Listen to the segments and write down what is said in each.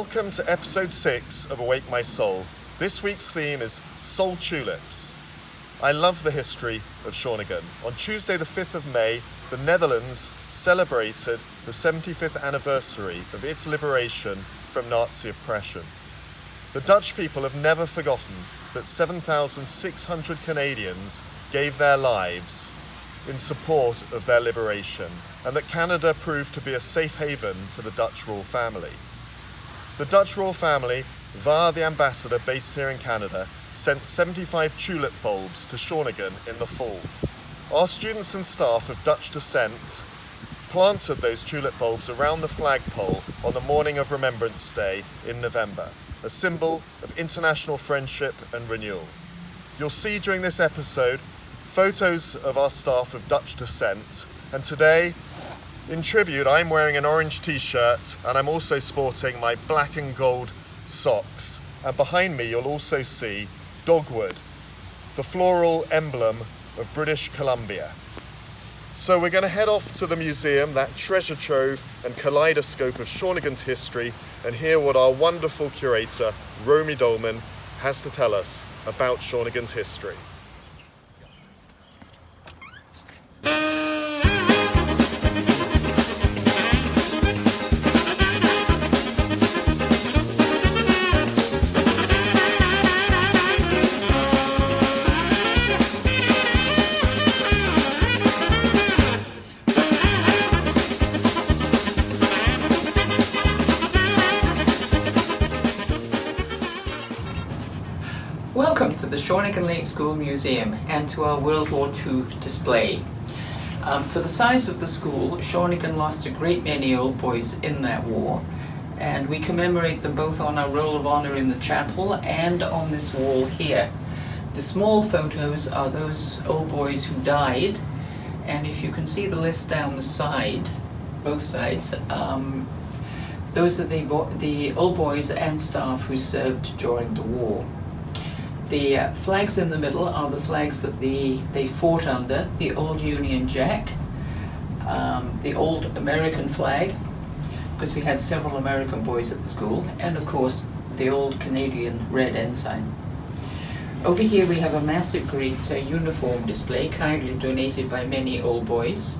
Welcome to episode 6 of Awake My Soul. This week's theme is Soul Tulips. I love the history of Groningen. On Tuesday the 5th of May, the Netherlands celebrated the 75th anniversary of its liberation from Nazi oppression. The Dutch people have never forgotten that 7,600 Canadians gave their lives in support of their liberation, and that Canada proved to be a safe haven for the Dutch royal family. The Dutch royal family, via the ambassador based here in Canada, sent 75 tulip bulbs to Groningen in the fall. Our students and staff of Dutch descent planted those tulip bulbs around the flagpole on the morning of Remembrance Day in November, a symbol of international friendship and renewal. You'll see during this episode photos of our staff of Dutch descent, and today, in tribute, I'm wearing an orange t-shirt and I'm also sporting my black and gold socks. And behind me you'll also see dogwood, the floral emblem of British Columbia. So we're going to head off to the museum, that treasure trove and kaleidoscope of Groningen's history, and hear what our wonderful curator, Romy Dolman, has to tell us about Groningen's history. Welcome to the Groningen Lake School Museum and to our World War II display. For the size of the school, Groningen lost a great many old boys in that war, and we commemorate them both on our Roll of Honor in the chapel and on this wall here. The small photos are those old boys who died, and if you can see the list down the side, both sides, those are the old boys and staff who served during the war. The flags in the middle are the flags that they fought under, the old Union Jack, the old American flag, because we had several American boys at the school, and of course the old Canadian red ensign. Over here we have a massive great uniform display, kindly donated by many old boys,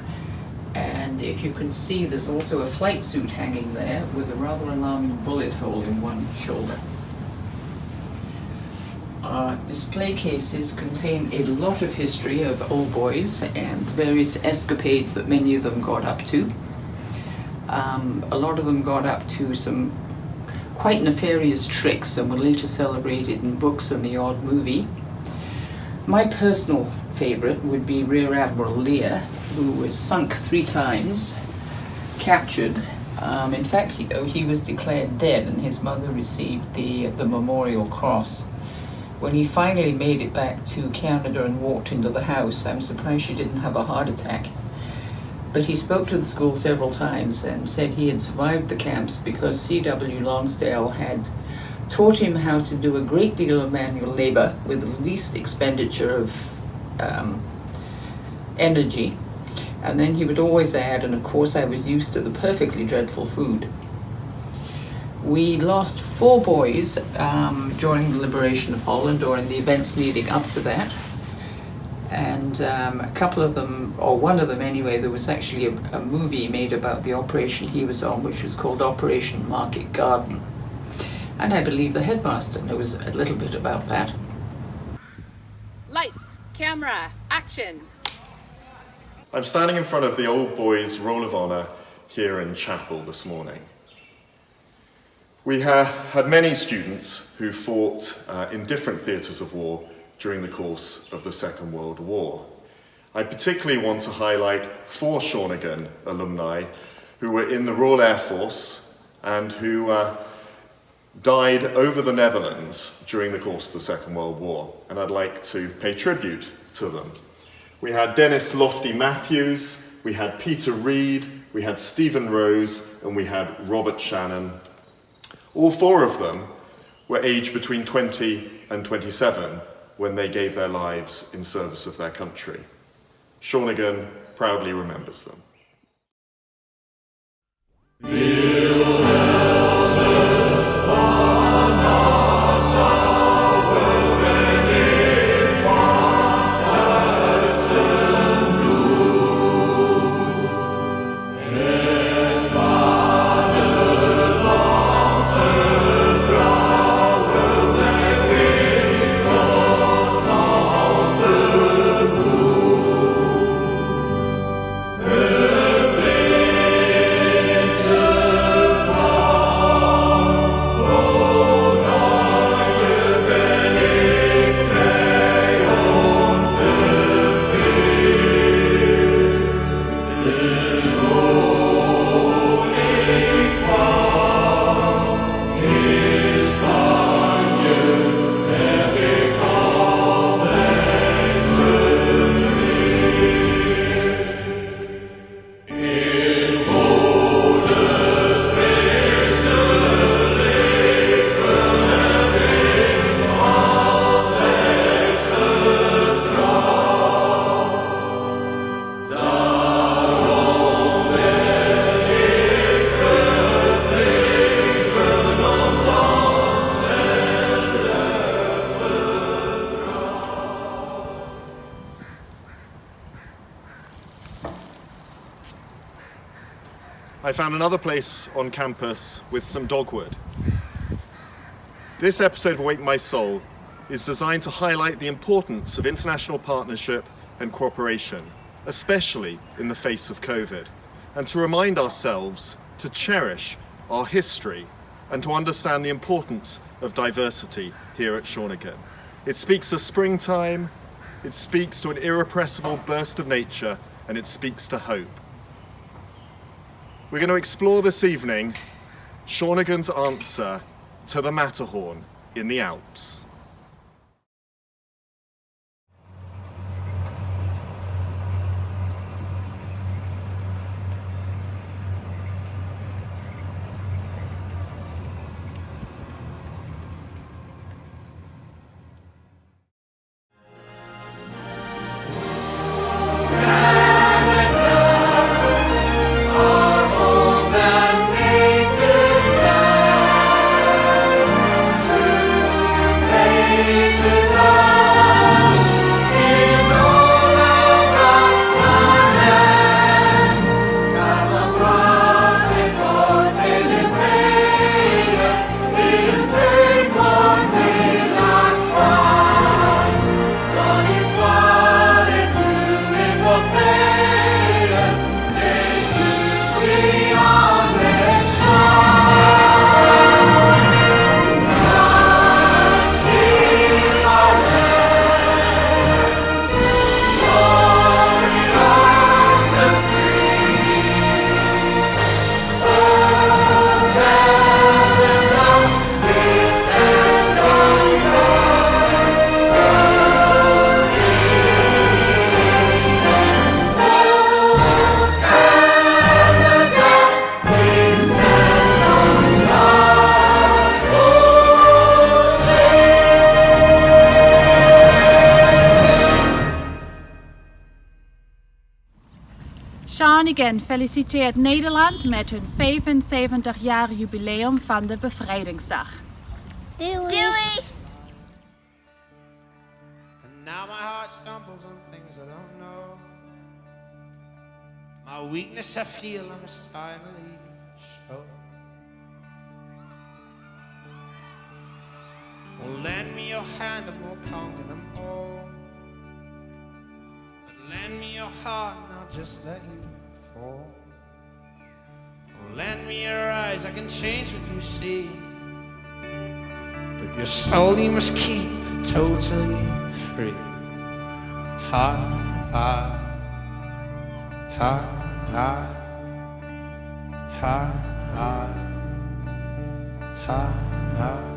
and if you can see there's also a flight suit hanging there with a rather alarming bullet hole in one shoulder. Our display cases contain a lot of history of old boys and various escapades that many of them got up to. A lot of them got up to some quite nefarious tricks and were later celebrated in books and the odd movie. My personal favourite would be Rear Admiral Lear, who was sunk 3 times, captured. In fact, he was declared dead and his mother received the Memorial Cross. When he finally made it back to Canada and walked into the house, I'm surprised she didn't have a heart attack. But he spoke to the school several times and said he had survived the camps because C.W. Lonsdale had taught him how to do a great deal of manual labor with the least expenditure of energy. And then he would always add, and of course I was used to the perfectly dreadful food. We lost 4 boys during the liberation of Holland, or in the events leading up to that. And a couple of them, or one of them anyway, there was actually a movie made about the operation he was on, which was called Operation Market Garden. And I believe the headmaster knows a little bit about that. Lights, camera, action! I'm standing in front of the Old Boys Roll of Honor here in chapel this morning. We had many students who fought in different theatres of war during the course of the Second World War. I particularly want to highlight 4 Groningen alumni who were in the Royal Air Force and who died over the Netherlands during the course of the Second World War, and I'd like to pay tribute to them. We had Dennis Lofty Matthews, we had Peter Reed, we had Stephen Rose, and we had Robert Shannon. All 4 of them were aged between 20 and 27 when they gave their lives in service of their country. Groningen proudly remembers them. We'll help us. I found another place on campus with some dogwood. This episode of Awake My Soul is designed to highlight the importance of international partnership and cooperation, especially in the face of COVID, and to remind ourselves to cherish our history and to understand the importance of diversity here at Shawnigan. It speaks of springtime, it speaks to an irrepressible burst of nature, and it speaks to hope. We're going to explore this evening Shawnigan's answer to the Matterhorn in the Alps. Shawnigan feliciteert Nederland met hun 75-jarig jubileum van de bevrijdingsdag. Doei! And now my heart stumbles on things I don't know. My weakness I feel I must finally show. Well, lend me your hand and we'll conquer them all. But lend me your heart and I'll just let you fall. Well, lend me your eyes, I can change what you see. But your soul you must keep totally free. Ha, ha, ha, ha, ha, ha, ha, ha.